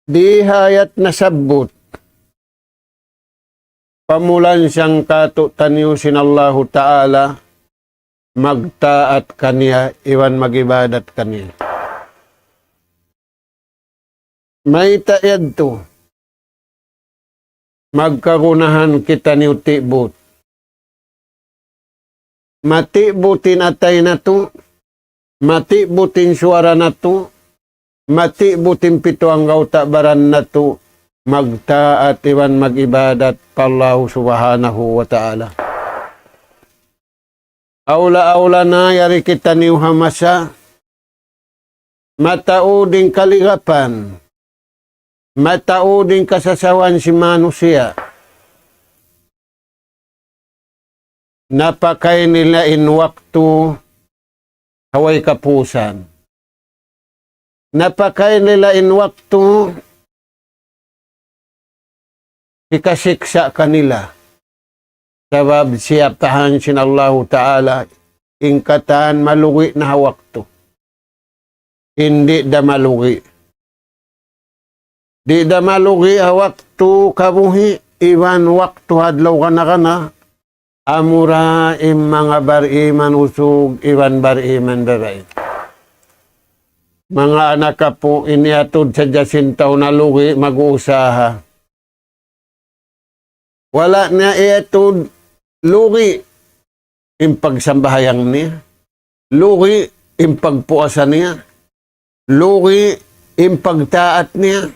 Di hayat nasabot. Pamulan siyang katutaniusin Allahu Ta'ala, magtaat kaniya, iwan magibadat kaniya. May taed to. Magkagunahan kita ni utibot. Matibutin atay na to. Matibutin suara na to. Matibutin pituang gauta baran na to. Magtaat iwan magibadat pallahu subhanahu wa ta'ala. Aula-aula na yari kita ni uhamasa. Matauding kaligapan. Matauding kasasawan si manusia. Napakay nila in waktu haway kapusan. Napakay nila in waktu ikasiksa kanila. Sabab siyap tahan sinallahu ta'ala ingkatan malugi na waktu. Hindi da malugi. Di da malugi waktu kabuhi. Iwan waktu hadlaw kana amura im mga bariman usog. Iwan bariman baray. Mga anak ka po iniatod sa Jacintaw na lugi mag-uusaha. Wala na iatod lugi im pagsambahayang niya. Lugi im pagpuasan niya. Lugi im pagtaat niya.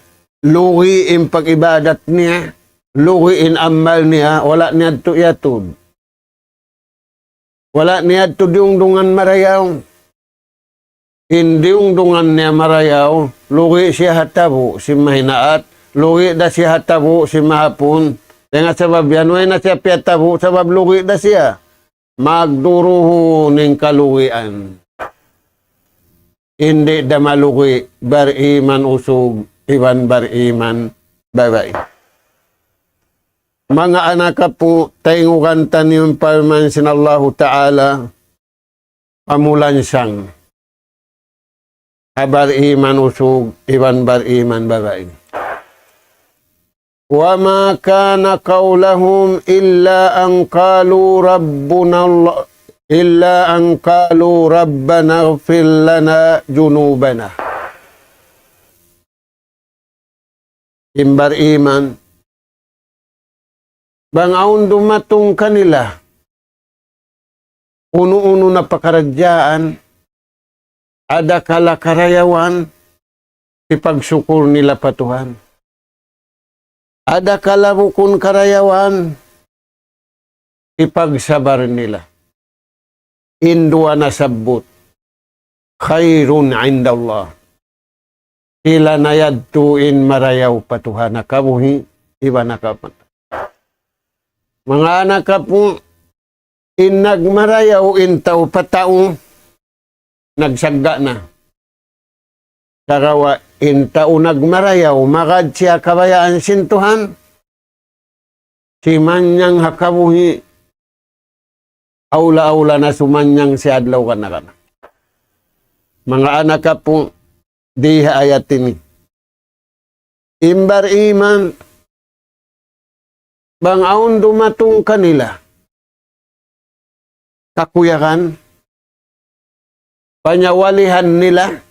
Lugi im pagibadat niya. Lugi in amal niya. Wala niya ito iatod. Wala niya ito diung-dungan marayaw. Hindi ungdungan niya marayaw. Lugi siya hatabo si mahinaat. Lugi da siya hatabo si mahapon. Kaya sabab yan, way na siya piyatabo, sabab lugi na siya. Magduruho ng kalugian. Hindi da malugi, bariman usog, iwan bariman babay. Mga anak po, taingukan taniyong parman sinallahu ta'ala, pamulan siyang. Bariman usog, iwan bariman babay. وَمَا كَانَ قَوْلَهُمْ إِلَّا أَنْ قَالُوا رَبَّنَا اغْفِرْ لَنَا جُنُوبَنَا. Imbar iman. Bangaon dumatong kanila. Uno-uno na pakaradyaan. Ada kalakarayawan. Ipagsukur nila patuhan. Ada kalabukon karayawan, ipagsabar nila. Indua na sabot, khairun indallah. Sila nayadtuin marayaw patuhan na kabuhi, iba na kapan. Mga anak ka po, inagmarayaw intaw patao, nagsagda na. Sarawa intaw nagmarayaw, magad siya kabayaan sintuhan. Si manyang hakabuhi, aula-aula na sumanyang si adlaw kana. Mga anak ka po, di ayatin. Imbar iman, bangaon dumatong kanila. Kakuyakan, panyawalihan nila,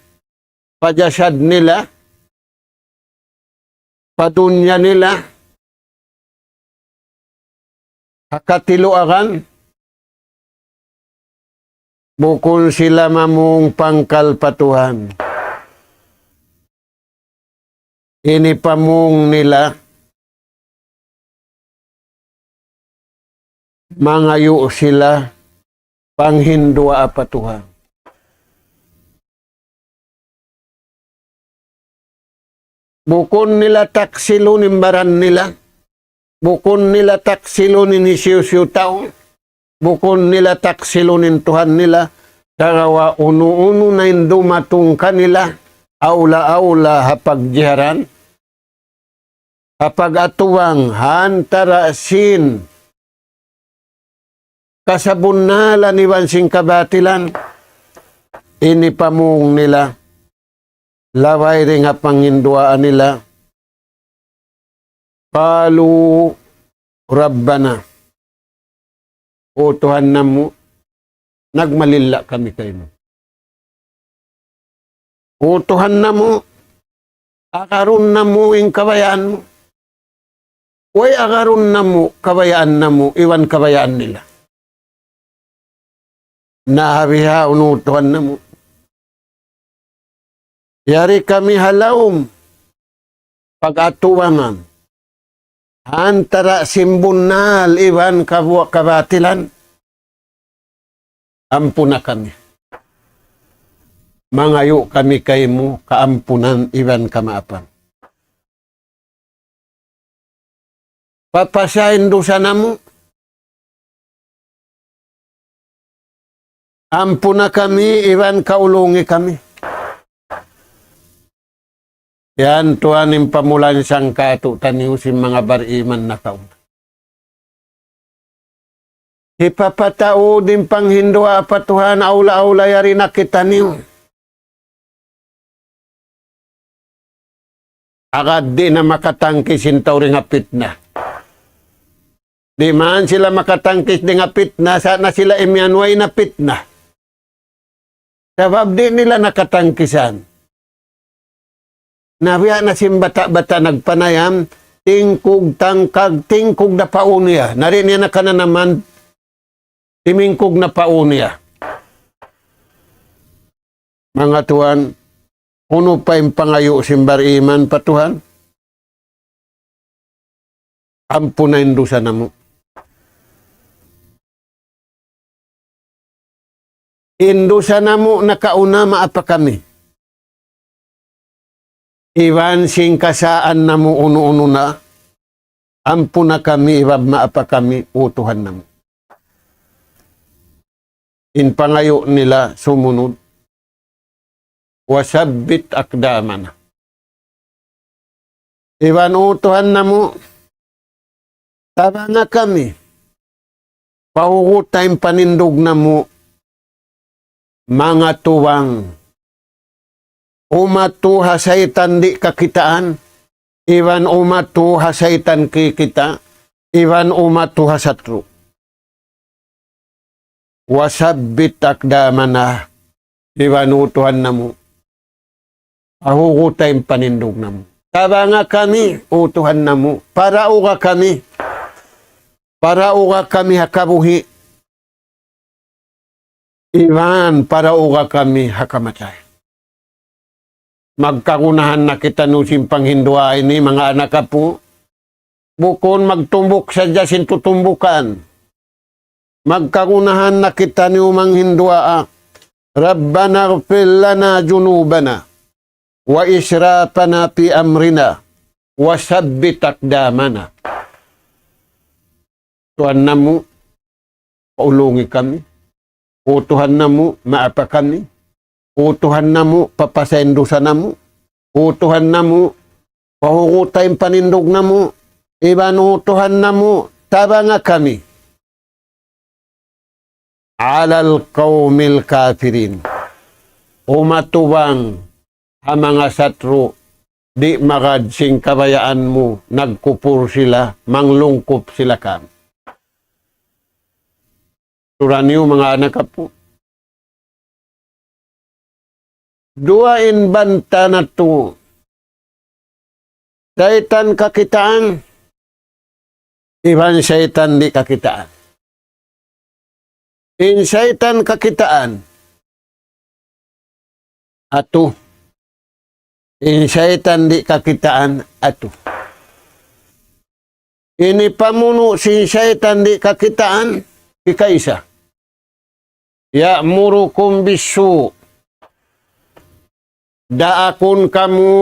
pajasyad nila, padunya nila, hakatiluakan, bukol sila mamung pangkalpatuhan. Ini pamung nila, mangayo sila, panghindua apatuhan. Bukon nila taksilunin baran nila. Bukon nila taksilunin ni siyo-siyo tao. Bukon nila taksilunin Tuhan nila. Karawa unu-unu na indumatong kanila. Aula-aula hapagjiharan. Hapag-atuwang hantara sin. Kasabunala ni wansing kabatilan. Ini pamung nila. Laway rin nga panginduaan nila, Qalu Rabbana, o Tuhan namu, nagmalilla kami kayo. O Tuhan namu, akaron namu ing kabayaan mo. Uy, akaron namu, kabayaan namu, iwan kabayaan nila. Nahabiha unu Tuhan namu. Yari kami halawom, pag-atuwangan, antara simbunal, iwan kabatilan, ampuna kami. Mangayo kami kay mo, kaampunan, iwan kamaapan. Papasahin dosa namo, ampuna kami, iwan kaulungi kami. Yan tuan yung pamulan siyang katutan niyo si mga bariman na taon. Ipapatao din pang hindua patuhan aula-aula yari nakita niyo. Agad di na makatangkis sintaw rin ngapit na. Di man sila makatangkis di ngapit na, sana sila imyanway na pit na. Sabab di nila nakatangkisan. Nabiya na simbata-bata nagpanayam, tingkog tangkag, tingkog na pauniya. Narin niya na ka na naman, timingkog na pauniya. Mga tuan, kuno pa yung pangayo simbar iman patuhan? Ampuna yung dosa na mo. Indusa na mo nakauna maapa kami. Iwan sing kasaan na mo uno-uno na, ampuna kami, ibab maapa kami, utuhan na mo. In pangayo nila sumunod, wasabit akdaman. Iwan utuhan na mo, tama nga kami, pahukutay panindog na mo, mga tuwang, umatu hasaitan di kakitaan, iwan umatu hasaitan kikita, iwan umatu hasatru. Wasabit akdamana, iwan utuhan na mo, ahukutay panindog na mo. Taba nga kami, utuhan na mo, para uka kami hakabuhi, iwan para uka kami hakamatay. Magkakunahan na kita nusin panghinduay ni mga anak ka po. Bukon magtumbok sa jasin tutumbukan. Magkakunahan na kita ni umang hindua. Rabbana gfir lana junubana wa israfana fi amrina wa sabbit aqdamana. Tuhan na mo, paulungi kami. O Tuhan na mo, maapa kami. O Tuhan na mo, papasayin dosa na mo. O Tuhan na mo, pahukutay panindog na mo. Iban o Tuhan na mo, taba nga kami. Alal kaumil kafirin. Umatuwang ang mga satro, di makadsing kabayaan mo, nagkupur sila, manglungkop sila kami. Turan niyo mga anak po. Duain banta na to. Saitan kakitaan. Iban saitan di kakitaan. In saitan kakitaan. Atu. In saitan di kakitaan. Atu. Ini pamuno si saitan di kakitaan. Ikaisa. Ya'murukum bisu. Daakon kamu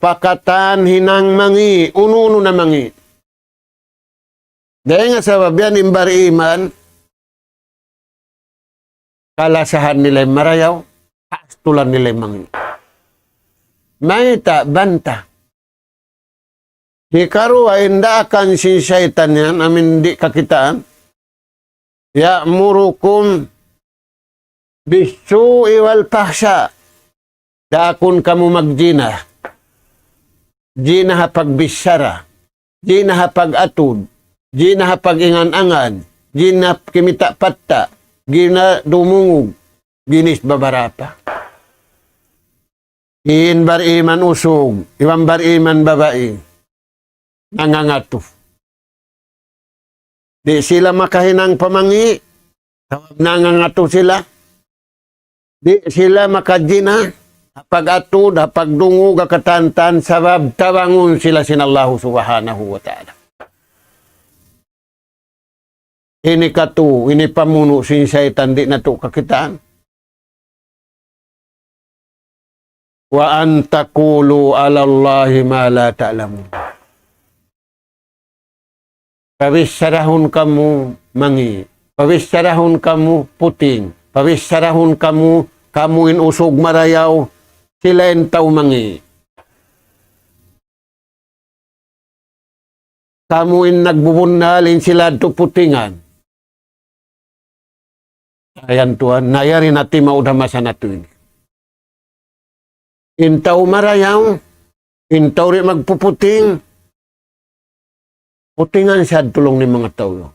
pakatan hinang mangi, uno-uno na mangi. Dahil nga sa babyan imbar iman, kalasahan nila'y marayaw, kastulan nila'y mangi. Maita, banta. Hikaru ay indaakan si syaitan yan, amin di kakitaan. Ya'murukum bisu iwal pahsa. Dakon kamu magjina. Jina pagbisara. di nahapag-atod, di nahapag-ingan-angan, di na kimita patta, di na dumungog, ginis babarapa. Iin bariman usog, iwan bariman babae, nangangato. Di sila makahinang pamangi, nangangato sila. Di sila makadina, hapag-atod, hapag-dungog, katantan, sabab tabangon sila sinallahu subhanahu wa ta'ala. Ini katu, ini pamuno sin syaitan di na to kakitaan. Wa antakulu ala Allahi ma la ta'lamun. Pawisarahon kamu mangi, pawisarahon kamu puting, pawisarahon kamuin usog marayaw, sila entaw mangi. Kamuin nagbubunalin sila to putingan. Ayan tuan, nayari natin maudamasa na tuwing. Intaw marayaw, intaw rin magpuputing, putingan siya tulong ni mga tao.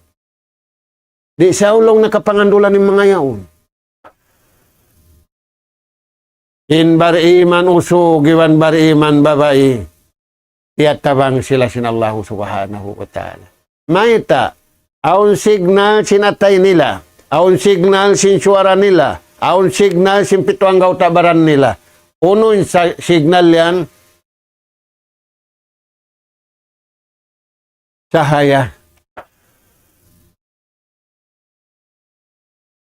Di siya ulong nakapangandulan ni mga yaon. In bariman usog, iwan bariman babae, tiyatabang sila sinallahu subhanahu wa ta'ala. Maita, aun signal sinatay nila, aun signal sinsuara nila, aun signal simpituang gautabaran nila. Uno sa signal yan, cahaya.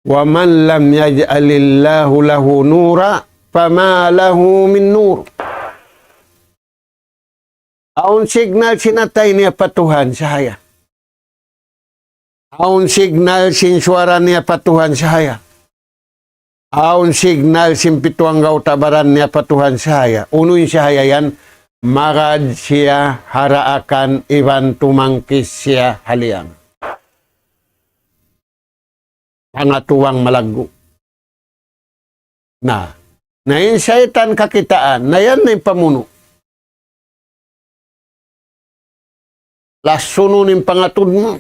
Wa man lam yaj'alillahu lahu nura, fama lahu min nur. Aun signal sinatay niya patuhan, cahaya. Aun signal sinsuara niya patuhan, cahaya. Aun signal simpituang gautabaran niya patuhan sahaya. Unoy sahaya yan, magad siya haraakan iban tumangkis siya haliang. Pangatuwang malago. Na insaytan kakitaan, na yan na yung pamuno. Lasununin pangatod mo.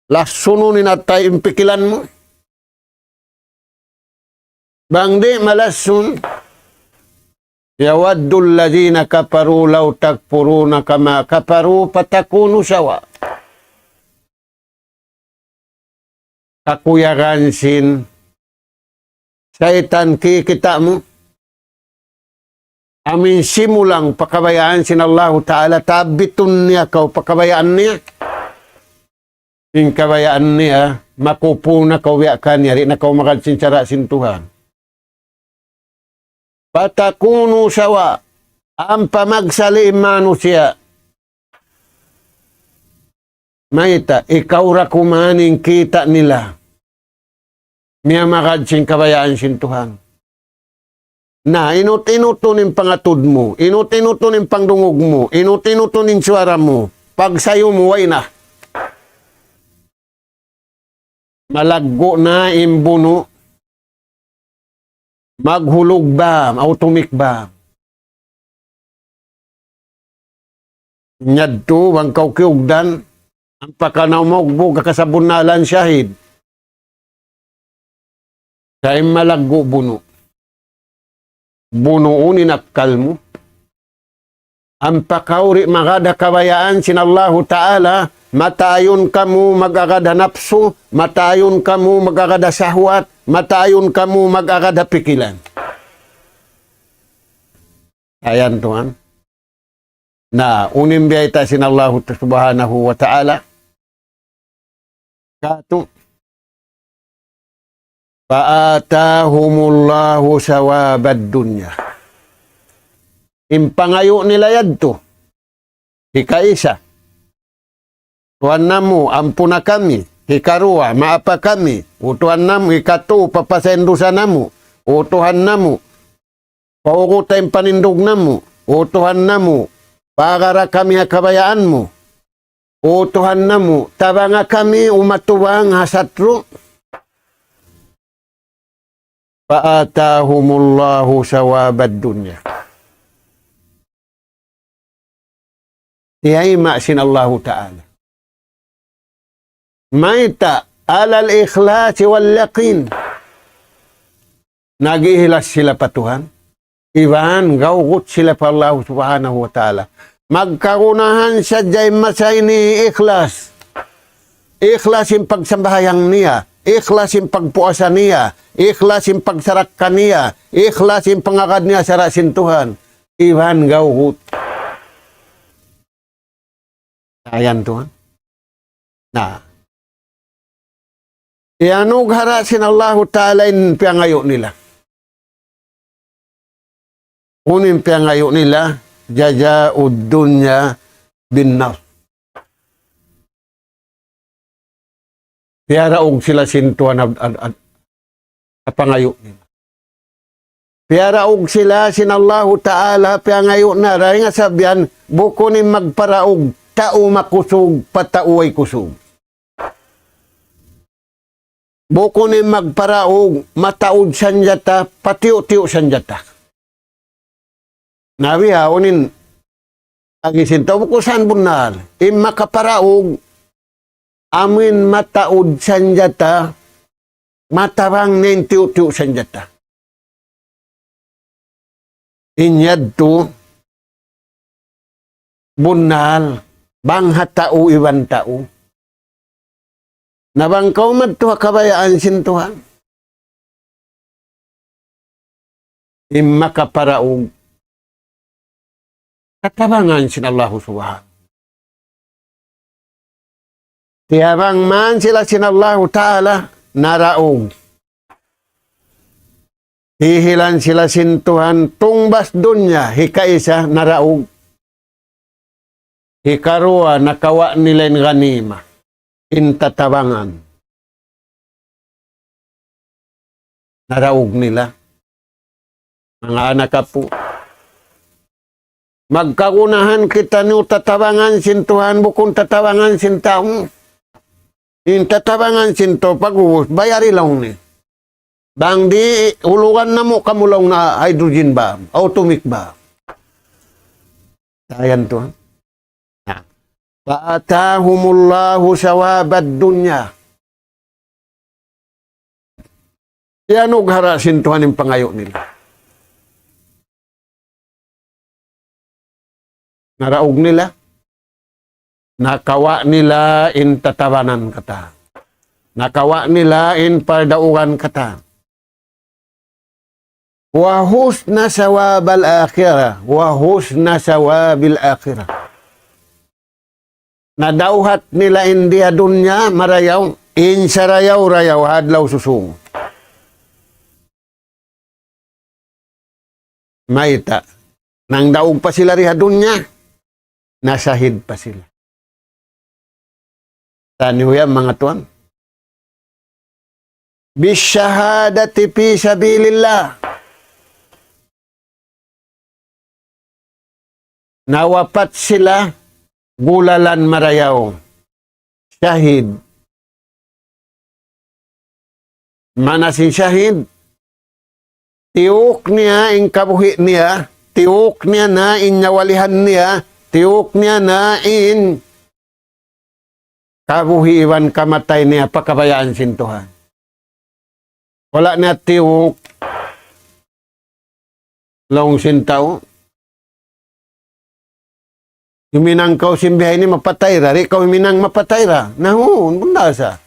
Lasununin at tayo impikilan mo. Bangdi malasun, yawaddul ladina kaparu law takfuruna kama kaparu patakunu sawa. Kakuyakan sin, syaitan kikita mo, amin simulang pakabayaan sin Allah Ta'ala, tabitun niya kau pakabayaan niya. Yung kabayaan niya, makupuna kau yakan niya, rin na kau makadsinsara sin Tuhan. Patakunu sawa, ang pamagsali manusia. Maita, ikaw ra kumaning kita nila. Miya makadsing kabayaan sin Tuhan. Na, inut-inuto ning pangatod mo, inut-inuto ning pangdungog mo, inut-inuto ning suara mo, pag sayo mo, way na. Malaggo na imbuno, maghulog ba, automik ba? Nyadto, wang kaukiugdan, ang pakanaw mo, kakasabunalan syahid. Kaya malaggo buno. Bunuun inakal mo. Ang pakauri magada kabayaan sinallahu ta'ala, matayon kamu magagada napso, matayon kamu magagada sahwat, matayon kamu magagada pikilan. Ayan tuhan. Na unimbiyay ta sinallahu subhanahu wa ta'ala. Kato. Paatahumullahu sawabad dunya. Impangayo nila yadto. Hikaisa. Tuhan namu, ampuna kami. Hikarua, maapa kami. Utuhan namu, hikatu, papasendusa namu. Utuhan namu, paukuta yung panindog namu. Utuhan namu, pagara kami kabayaan mo. Utuhan namu, tabanga kami umatuwang hasatro. Paatahumullahu sawabad dunya. Ihayma sin Allah Ta'ala. Maita alal ikhlasi wal yaqin. Nagihilas sila pa Tuhan. Iban, gawgot sila pa Allah Subhanahu wa Ta'ala. Magkarunahan sa jay masay ni ikhlas. Ikhlas yung pagsambahayang niya. Ikhlas yung pagpuasa niya. Ikhlas yung pagsarakan niya. Ikhlas yung pangakad niya sa rasin Tuhan. Iban, gawgot. Ayan Tuhan. Na. Iyanog harasin Allah Ta'ala in piyangayo nila. Unin piyangayo nila, jajaud dunya bin nafs. Piyaraog sila sintuan at pangayo nila. Piyaraog sila sin Allah Ta'ala piyangayo na. Ray nga sabihan, buko ni magparaog, tao makusog, patauay kusog. Buko ni magparaog, mataod sanjata, patiyo-tiyo sanjata. Nabi unin agisin to buko san bunal makaparaog amin mataod sanjata matarang nentiyo-tiyo sanjata. Inyad to bunal banghat tao iwan tao. Nabangkaw madto kabayaan sin Tuhan. Makaparaog katabangan sin Allah Subhanahu. Tiyabang man sila sin Allah Ta'ala naraog. Hihilan sila sin Tuhan tungbas dunya hikaisa naraog. Hikarua nakawa nila in ganima. Intatabangan. Naraog nila. Mga anak po. Magkagunahan kita niyo tatabangan sin Tuhan bukong tatabangan sin tao. In tatabangan sin to pag-uus, bayari lang ni. Bang di ulugan na mo kamulong na hydrogen ba? Atomic ba? Ayan to. Fa'atahumullahu sawabad dunya. Yan og harasin Tuhan yung pangayo nila. Naraog nila. Nakawa nila in tatabanan kata. Nakawa nila in pardaugan kata. Wa husna sawabal akhirah. Wa husna sawabil akhirah. Nadauhat nila in dia dunya marayaw. In sarayaw-rayaw hadlaw susung. Maita. Nang daog pa sila riha dunya. Nasahid pa sila. Taniho yan mga tuwan. Bishahadati fi sabilillah. Nawapat sila gulalan marayaw. Syahid. Manasin syahid. Tiuk niya in kabuhi niya. Tiuk niya na in nyawalihan niya. Tiuk niya na in kabuhiwan kamatay niya pakabayaan sin Tuhan. Wala na tiuk long sin tao. Huminang kau simbihay ni mapatay ra. Ikaw huminang mapatay ra. Nahun, bunda sa.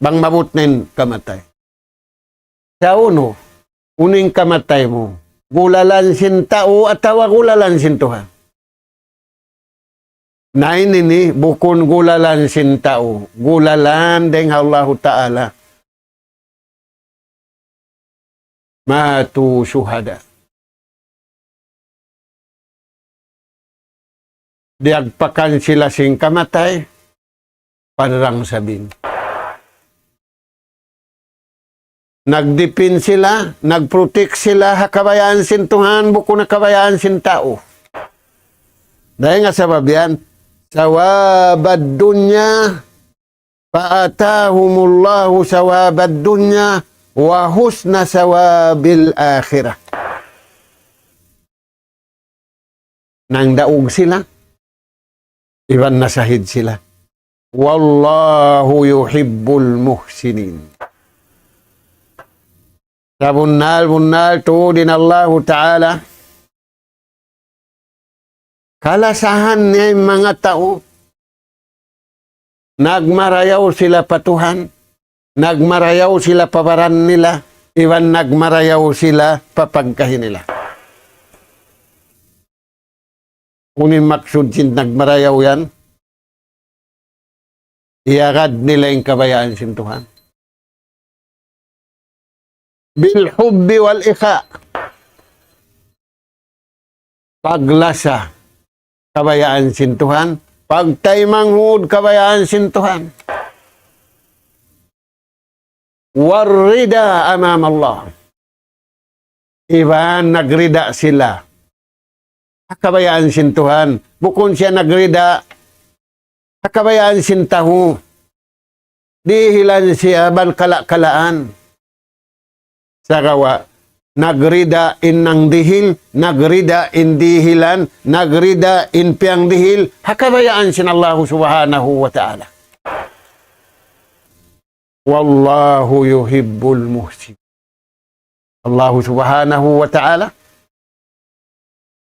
Bang mabut nin kamatay. Sa uno, uning kamatay mo. Gulalan sin tao at tawa gulalan sin Tuhan. Nain ini bukun gulalan sin tao. Gulalan deng Allah Ta'ala. Matu syuhada. Diagpakan sila sing kamatay. Parang sabing. Nagdipin sila. Nagprotek sila. Hakabayaan sin Tuhan. Bukun na kabayaan sin tao. Dahil nga sabab yan. Sawabad dunya fa'atahumullahu sawabad dunya wa husna sawabil akhirah. Nang daog sila Iban nasahid sila. Wallahu yuhibbul muhsinin. Sa bunnal tuudin Allah Ta'ala, kalasahan niya yung mga tao. Nagmarayaw sila patuhan. Nagmarayaw sila pabaran nila. Iwan nagmarayaw sila papagkahin nila. Kunin maksud sin nagmarayaw yan. Iagad nila yung kabayaan sin Tuhan. Bilhubbi wal ikha. Paglasa, kabayaan sin Tuhan. Pagtaymang hud, kabayaan sin Tuhan. Warrida amam Allah. Iban nagrida sila. Kabayaan sin Tuhan. Bukon siya nagrida, kabayaan sin tahu. Dihilan siya ban kalakalaan. Sagawa, nagrida innang dihil, nagrida in dihilan, nagrida in piang dihil, hakabayaan sin Allah subhanahu wa ta'ala. Wallahu yuhibbul muhsin. Allah subhanahu wa ta'ala,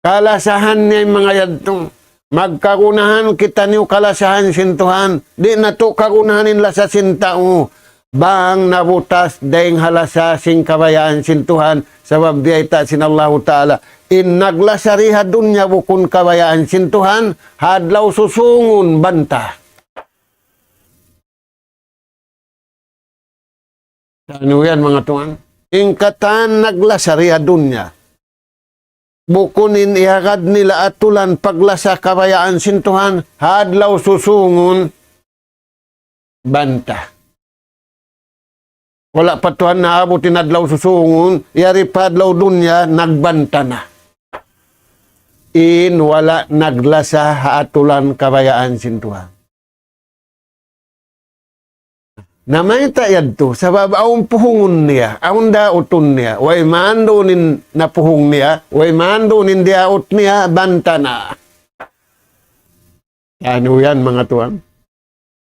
kalasahan niya yung mga yadtong, magkagunahan kita niyo kalasahan sin Tuhan, di na to kagunahanin la sa sintao, bang nabutas daing halasa sing kabayaan sin Tuhan sabab diayta sin Allah Ta'ala in naglasariha dunya bukun kabayaan sin Tuhan hadlaw susungun banta. Ano yan mga tuan? Ingkatan naglasariha dunya bukunin iagad nila atulan paglasa kabayaan sin Tuhan hadlaw susungun banta. Wala pa Tuhan na abutin adlaw susungun, yari pa adlaw dunya, nagbanta na. In wala naglasa haatulan kabayaan sin Tuhan. Namay tayad to, sabab aong puhungon niya, aong dauton niya, way mando nin napuhong niya, way mando nin diaot niya, banta na. Ano yan mga Tuhan?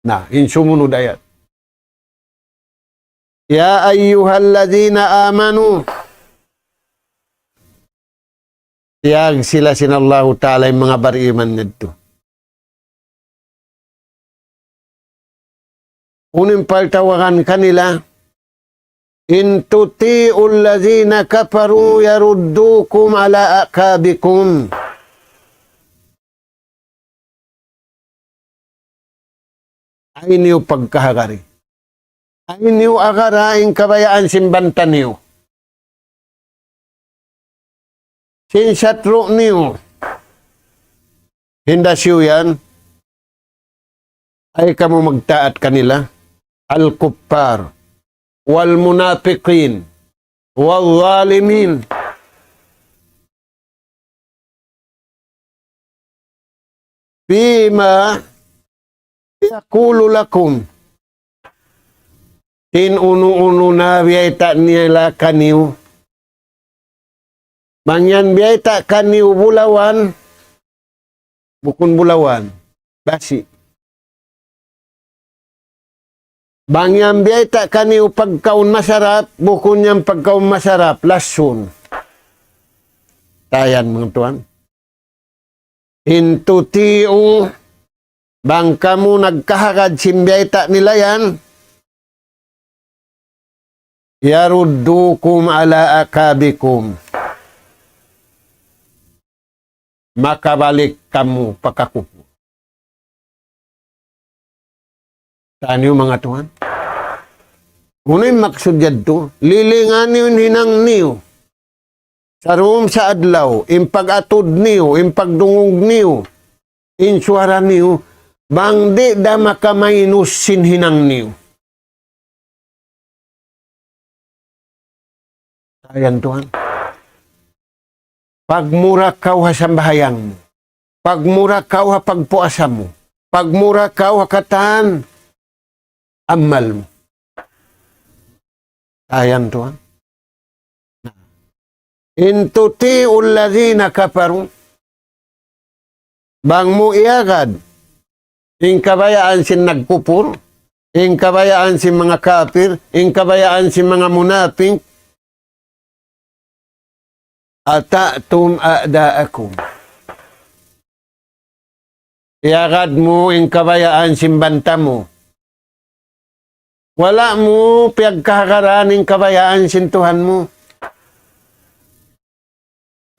Na, insumunod ayat. Ya ayyuhalladzina amanu. Tiyag sila sinallahu ta'ala yung mga bariman nito. Unin paltawagan kanila. In tuti'ul ladzina kafaru yaruddukum ala akabikum. Ay niyo pagkahagari. Ay niyo agaraing kabayaan simbanta niyo. Sinsatro niyo. Hinda siyo yan. Ay kamu magtaat kanila. Al-kuppar. Wal-munafiqin. Wal-zalimin. Bima yakulu lakum. Tin unu-unu na biyayta nila kaniw. Mangyan biyayta kaniw bulawan. Bukun bulawan. Basi. Mangyan biyayta kaniw pagkaun masarap. Bukun niyang pagkaun masarap. Lasun. Tayan mga tuan. Intutiu. Bang kamu nagkahagad simbiyayta nila yan. Yaruddukum ala akabikum. Makabalik kamu pakakupo. Saan yung mga tuhan? Unay maksud yadto, lilingan yun hinang niyo. Sarum sa adlaw, impag-atod niyo, impagdungog niyo, insuara niyo, bang di da makamainus sinhinang niyo. Ayan Tuhan. Pagmura kau ha sambahayang mo. Pagmura kau ha pagpuasam mo. Pagmura kau ha kataan. Amal mo. Ayan Tuhan. In tuti'ul ladzina kafaru. Bang mo iagad. Ing kabayaan sin nagkupur, ing kabayaan sin mga kafir, ing kabayaan sin mga munafik, atatum a'daakum. Iagad mo ing kabayaan sin banta mo. Wala mo piyagkakaran ing kabayaan sin Tuhan mo.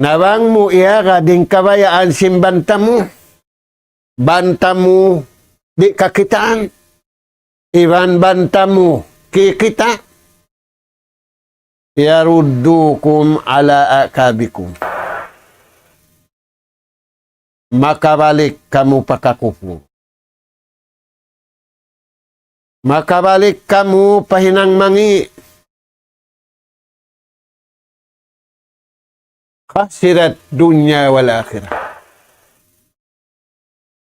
Nawang mo iagad ing kabayaan sin banta mo. Banta mo di kakitaan. Iwan banta mo kikita. Yaruddukum ala akabikum. Makabalik kamu pakakufu. Makabalik kamu pahinang mangi. Khasirat dunya wal akhirah.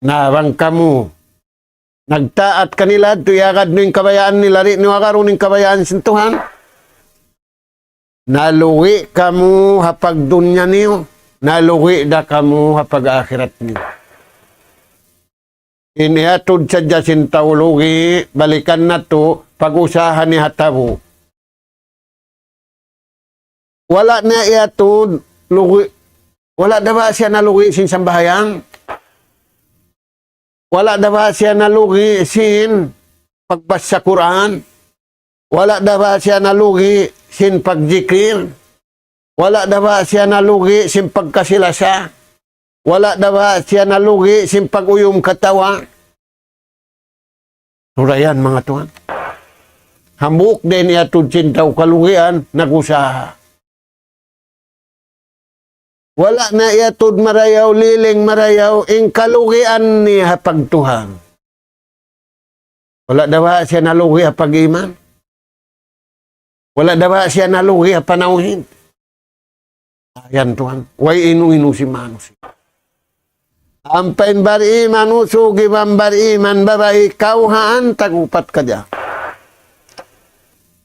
Nawang kamu nagtaat kanila tuyagad no yung kabayaan nila rin niwakaroon yung kabayaan sin Tuhan. Naluwi kamu hapag dunya niyo. Naluwi da kamu hapag akhirat niyo. Inihatod sa jasin taulugi, balikan na to, pag-usahan ni hatabo. Wala na iatod, lugi. Wala na ba siya nalugi sin sambahayan? Wala na ba siya nalugi sin pagbasa Quran? Wala na ba siya nalugi sin pagjikir? Wala na ba siya nalugi sin pagkasilasa? Wala na ba siya nalugi sin pag-uyong katawa? Surayan mga tuwan. Hambuk din iatod sin taw kalugian, nagusaha. Wala na iatod marayaw, liling marayaw, ing kalugian ni hapag Tuhan. Wala na ba siya nalugi hapag iman? Wala na ba siya nalugi hapanawin? Ayan Tuhan, way inu-inu si Manus. Ampain bariman usugi man bariman babae kauhaan tagupat ka dyan.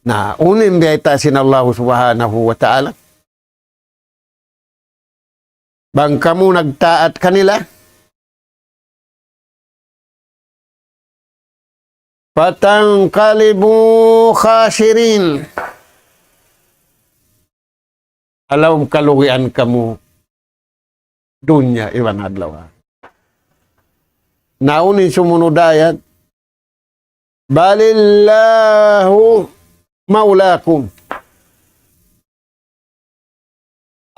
Na unin biyayta sin Allah subhanahu wa ta'ala. Bang kamu nagtaat kanila? Patang kalibu khasirin. Alam kalugian kamu dunya iwan adlaw. Naunin sumunod ayat, balillahu maulakum.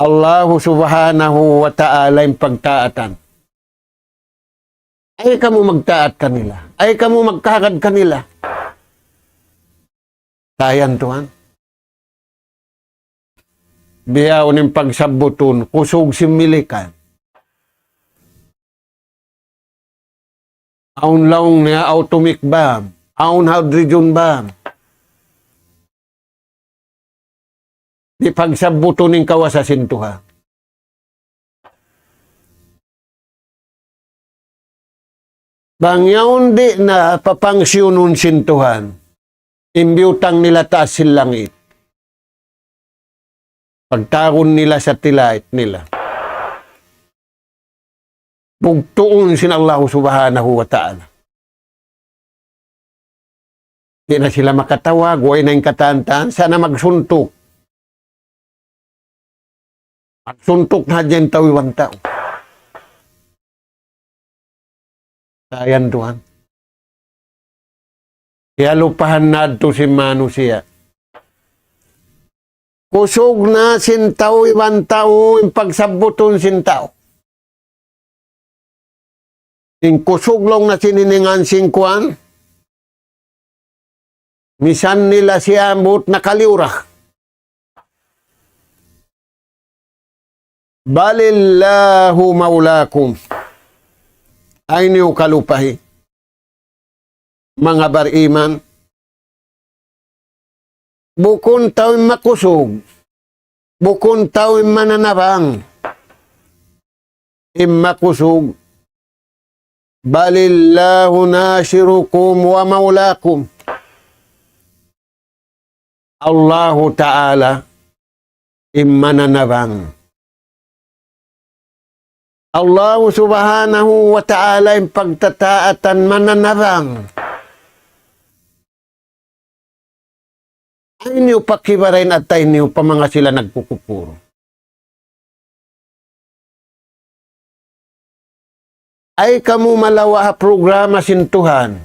Allahu subhanahu wa ta'ala yung pagtaatan. Ay kamu magtaat kanila. Ay kamu magkakad kanila. Tayan Tuhan. Biyaw ng pagsabutun, kusog similikan. Aun laong niya atomic bomb, aun hydrogen bomb. Di pagsabuto ning kawasasin Tuhan. Bangyaon di na papangsyunun sin Tuhan. Imbiutang nila taas sin langit. Pagtagon nila sa tilait nila. Bugtuon sin Allah subhanahu wa ta'ala. Di na sila makatawag, huwag na yung katantaan, sana magsuntok. Magsuntok na dyan tawiwan tao. Sayan Tuhan. Kaya lupahan na ito si Manu siya. Kusog na sin tawiwan tao, yung pagsabuton sin tao. Yung kusuglong na sininingan singkuan, misan nila si ambut nakaliura. Balillahu maulakum. Ay niyo kalupahi. Mga bariman, bukon tao'y makusog, bukon tao'y mananabang, makusog, balillahu nasirukum wa maulakum. Allahu Ta'ala mananabang. Allah subhanahu wa ta'ala yung pagtataatan mananarang. Ay niyo pakibarain at tayo niyo pa mga sila nagkukupuro. Ay kamu malawa programa sintuhan.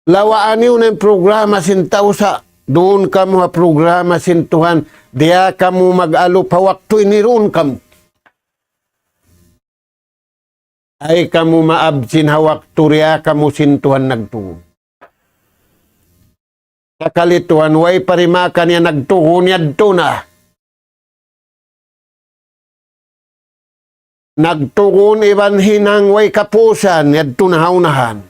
Lawaan niyo na yung programa sintausa. Doon kamu programa sintuhan. Diya kamu mag-alo pa waktu iniroon kamu. Ay kamu maabsin hawak turya kamu sintuhan nagtuon. Sa kalituan, way parimakan niya nagtuon yadto na. Nagtuon iban hinang way kapusan yadto na haunahan.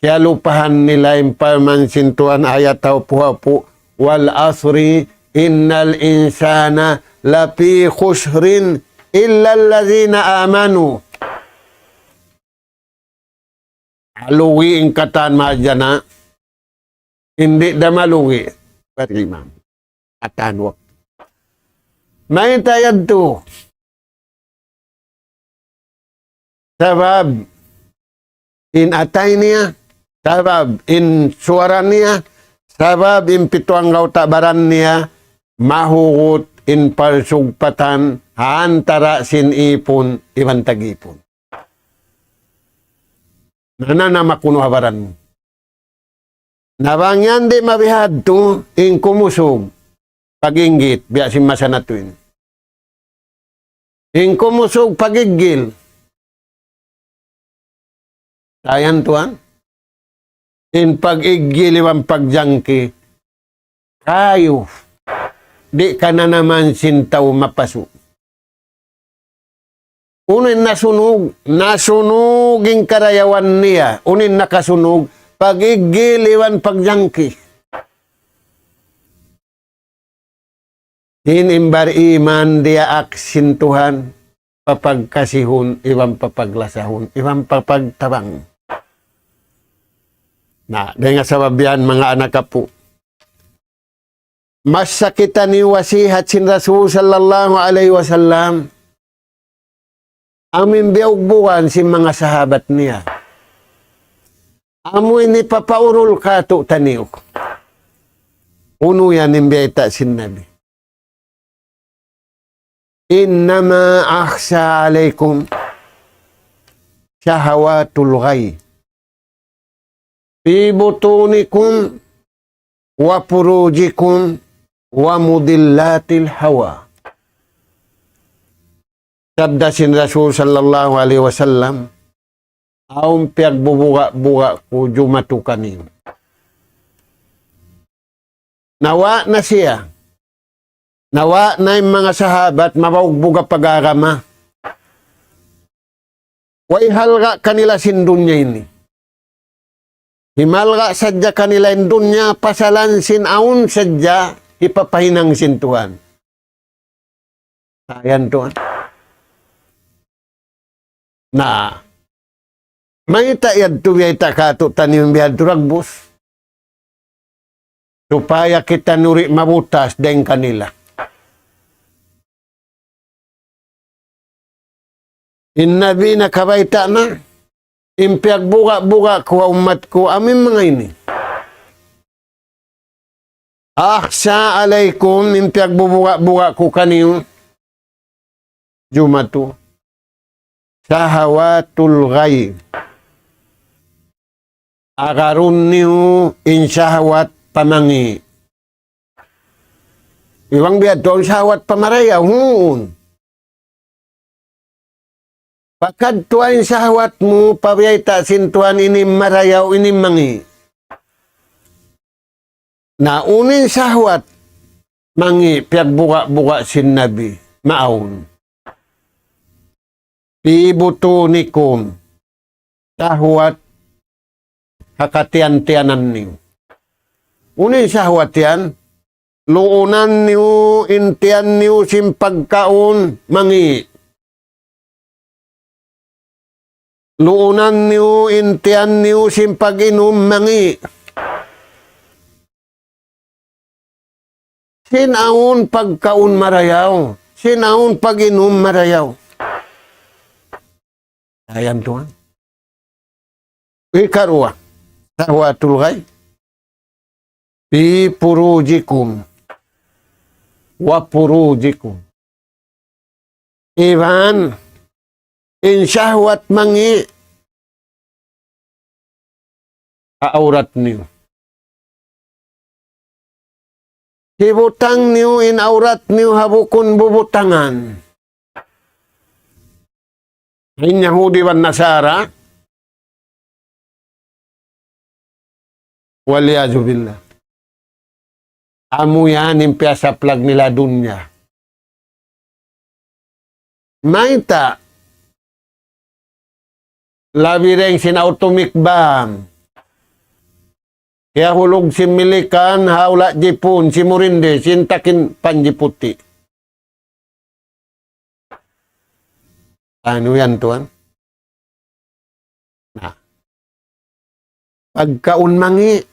Kaya lupahan nila yung pamansintuan ayat tao puhapu wal asri innal insana lapi khusrin illa allazina amanu. Aluwi ang katan madyan hindi da maluwi. Pari ma'am. Atanwak. May tayad to. Sabab in atay niya. Sabab in suara niya. Sabab in pituang gautabaran niya. Mahugot in parsugpatan. Antara sinipon iban tagipon. Nana makuno habaran mo. Nabangyan di mabihad to in kumusog. Paginggit, biya si masanatuin. In kumusog pagigil. Tayan tuan. In pag-igil iwan pagjangki. Kayo. Di ka na naman sintaw mapaso. Unin nasunog. Nasunuging karayawan niya. Unin nakasunog. Pag-igil iwan pagjangki. Inimbar iman dia aksintuhan, papagkasihon, iwang papaglasahon, iwang papagtabang. Na, dahil nga sababian mga anak po. Mas sakitan ni wasihat sin Rasul sallallahu alaihi wasallam. Amin biyog-buwan si mga sahabat niya. Amoy ni papaurol ka to taniok. Uno yan imbiyata sin Nabi. Innama akhsha alaikum syahawatul ghay fi butunikum wa furujikum wa mudillatil hawa. Sabda sin Rasul sallallahu alaihi wasallam, aum piag bubuga-buga ko jumatu kanin. Nawa na siya. Nawa na yung mga sahabat mabawagbuga pag-arama. Way halga kanila sindunya ini. Himalga sadya kanila indunya pasalan sin aun sadya ipapahinang sintuhan. Ayan to. Na may tayad to biyay takato tanim biyad turagbus. Supaya kita nuri mabutas den kanila. Nabi na kabaita na, impiag buga-buga ko umat ko, amin mga ini. Akhsha alaikum, impiag buga-buga ko kaniyo, jumatu, sahawatul ghay. Agarun niyo in sahawat pamangi. Iwang biyad to, ang sahawat pamaraya, Pagkat tuan sahawat mo, pabiyayta sintuan ini marayaw ini mangi. Na unin sahawat, mangi, piyagbuka-buka sin Nabi, maawon. Pibutunikum, sahawat, hakatian-tianan niyo. Unin sahawat yan, luunan niyo, intian niyo, simpagkaon, mangi. Luunan niyo, intian niyo, simpag-inom, mangi. Sinaon pagkaon marayaw. Sinaon pag-inom marayaw. Ayan tuan. Ikarwa. Sahwatul ghay. Fi purujikum. Wa purujikum. Iban. In syahwat mangi. Aurat niyo. Hibutang niyo in aurat niyo habukun bubutangan. In Yahudi wan Nasara. Waliyazu billah. Amo yan yung piyasaplag nila dunya. Maita. Labi rin sinautumik bam. Kaya hulog si Milikan, haula jipun, si Murinde, sintakin panjiputi. Ano yan tuan? Nah. Pagkaun mangi,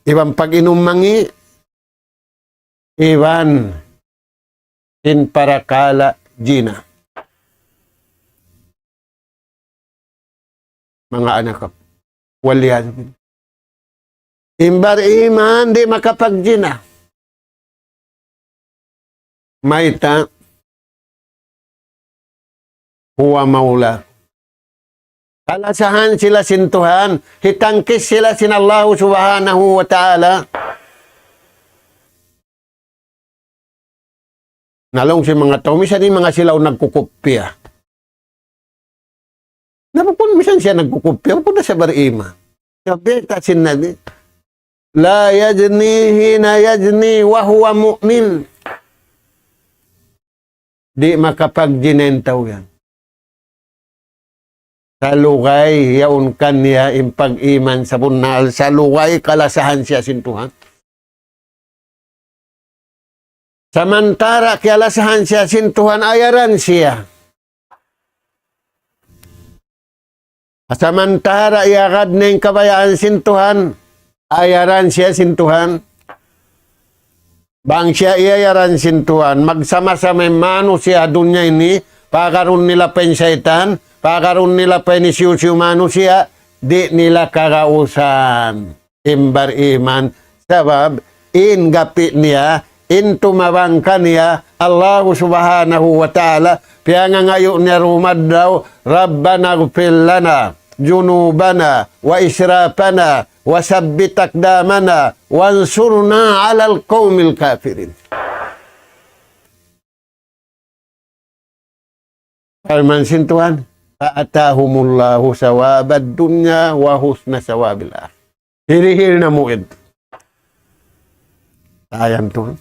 ibang pag-inom mangi, iban sin parakala jina. Mga anak ko, waliyan. Imbar iman, di makapagjina. Maita, huwa maula. Kalasahan sila sintuhan, hitangkis sila sin Allah subhanahu wa ta'ala. Nalong si mga tao, misan yung mga silaw nagkukupya. Napapun misan siya nagkukupya, napapun na siya barima. Sabi, tasin na di. La yajni hina yajni wa huwa mu'min. Di makapagjinentaw yan. Sa lugay, yaon kanya impag-iman sa bunal. Sa lugay, kalasahan siya sintuhan. Samantara, kalasahan siya sintuhan, ayaran siya. Samantara, iagad na yung kabayaan sintuhan, ayaran siya sintuhan. Bang siya iayaran sintuhan, magsama-sama mano siya dunya ini, pakaroon nila pensaitan, pakaroon nila penisiusyo mano siya, di nila karausan. Imbar iman, sabab, in gapi niya, in tumabang kaniya, Allah subhanahu wa ta'ala, kaya nga ngayon niya rumad daw, Rabbana gfir lana, junubana, wa israpana, wa sabbit akdamana, wansurna alal qawmil kafirin. Firman sintuhan, fa'atahumullahu sawabad dunya wa husna sawabil akhir. Hirihir na muid. Ayan to.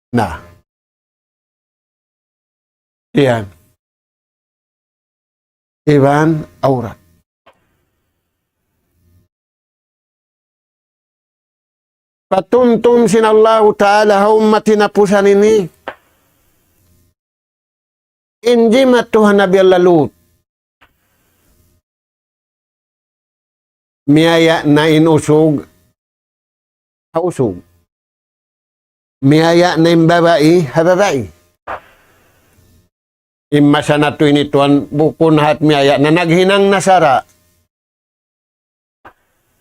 Na. Iyan. Iban aurat. Patuntun sinallahu ta'ala ummati na pusan ini. Injimat Tuhan Nabi Allah Lut. Miyaya na inusog. Hausog. Miyaya na imbabai. Hababai. Imasa na to inituan bukun hat miyaya na naghinang nasara.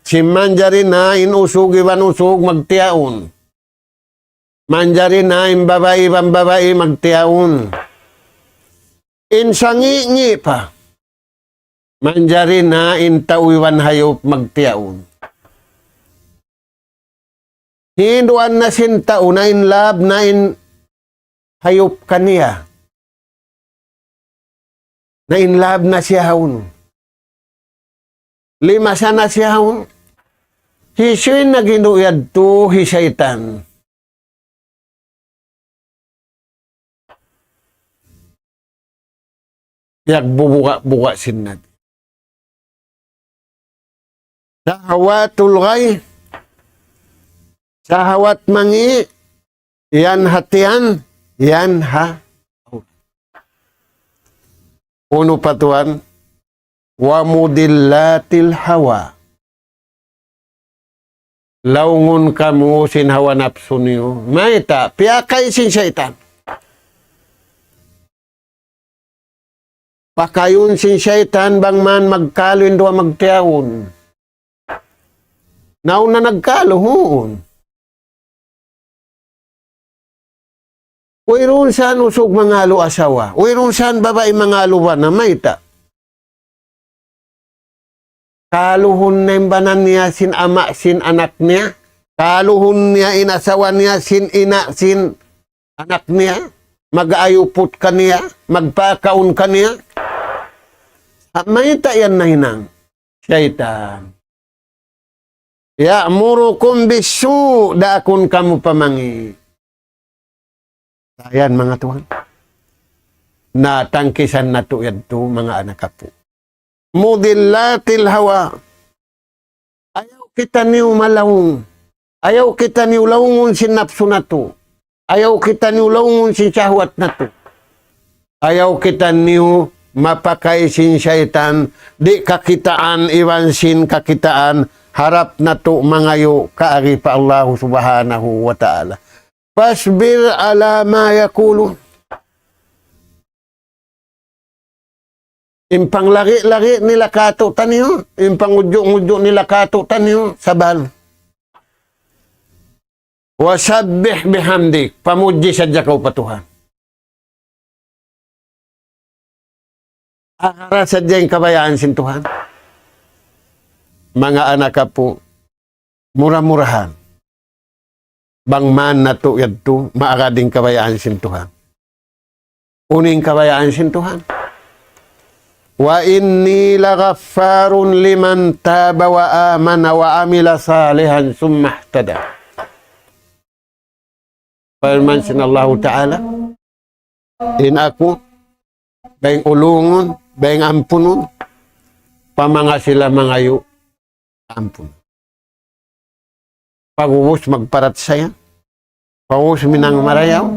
Si manjari na inusog iban usog magtiyaon. Manjari na imbabai iban babai magtiyaon. Insangi-ngi pa. Manjari na intawiwan hayop magtiyaon. Hinduan na sintao na in love na in hayop kaniya. Na in love na siya haun. Lima sana siya haun. Hisoy na ginuyad to hisaytan. Yak bubuka-buka sinad. Sahawatul ghay. Sahawat mangi. Yan hatian. Yan ha. Uno patuan. Wa mudillatil hawa. laungon kamu sin hawa nafsu niyo. Maita, piyakay sin syaitan. Pakayon sin syaitan bang man magkalon doa magtiyawon. Nauna nagkalo hoon. Uyrun saan usog mangalo asawa. Uyrun saan babae mangalo ba na maita. Kaluhon na imbanan niya sin ama sin anak niya. Kaluhon niya inasawa niya sin ina sin anak niya. Mag-ayupot ka niya. Magpakaon ka niya. Maita yan na hinang. Syaitan. Ya'murukum bisu dakun kamu pamangi. Ayan mga tuhan. Natangkisan na to yan to mga anak po. Mudillatil hawa. Ayaw kita niyo malawong. Ayaw kita niyo lawungon sin napso na to. Ayaw kita niyo lawungon sin syahwat na to. Ayaw kita niyo mapakay sin syaitan. Di kakitaan iwan sin kakitaan. Harap na to mangayo kaari pa Allah subhanahu wa ta'ala. Fasbir ala ma yakulun. Impang lagi-lagi nila kato taniyo. Impang udyo-udyo nila kato taniyo. Sabal. Wasabbih bihamdik. Pamuji sadya kau patuhan. Akara sadya yung kabayaan sin Tuhan. Mga anak po, murah-murahan. Bang man na to yadto, maarading kabayaan sin Tuhan. Uning kabayaan sin Tuhan. Wa inni laghaffarun liman taba wa amana wa amila salihan summa ihtada. Firman sin Allah Ta'ala, in ako, bayang ulungon, bayang ampunon, pamanga sila mangayo, ampun. Pagubos magparat saya. Pagubos minang marayaw.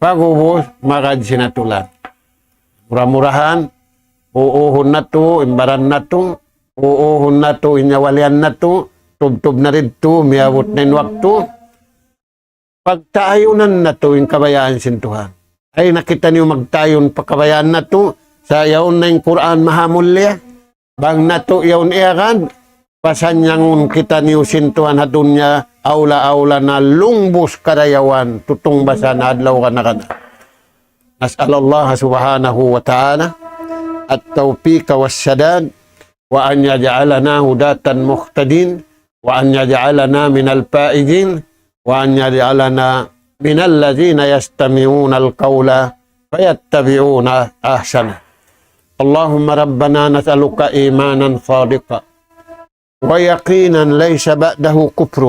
Pagubos magad sinatulan. Murah-murahan. Uuhon na to. Imbaran na to. Uuhon na to. Inyawalian na to. Tub-tub na rin to. Miyawot na yung wakto. Pagtayunan na to yung kabayaan sintuhan. Ay nakita niyo magtayon pagkabayaan na to. Sa yaon na yung Quran mahamulya. Bang na to yaon iyakan. Pasanyangun kita niusin Tuhan hadunya aula-aula na lungbus karayawan tutong basa na adlaw ka na kana. Nas'alallah subhanahu wa ta'ala at-tawfiqa was-sadad wa an yaj'alana hudatan muhtadin wa an yaj'alana minal faizin wa an yaj'alana minal ladzina yastami'una al-qawla fayattabi'una ahsana. Allahumma rabbana nas'aluka imanan sadiqa ويقينا ليس بعده كفر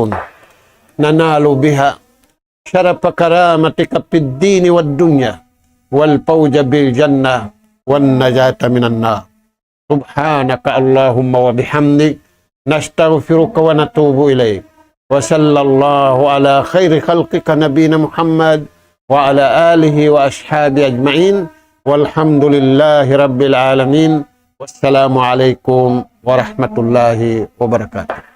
ننال بها شرف كرامتك في الدين والدنيا والفوز بالجنة والنجاة من النار سبحانك اللهم وبحمدك نستغفرك ونتوب إليك وصلى الله على خير خلقك نبينا محمد وعلى آله وأصحابه أجمعين والحمد لله رب العالمين والسلام عليكم warahmatullahi wabarakatuh.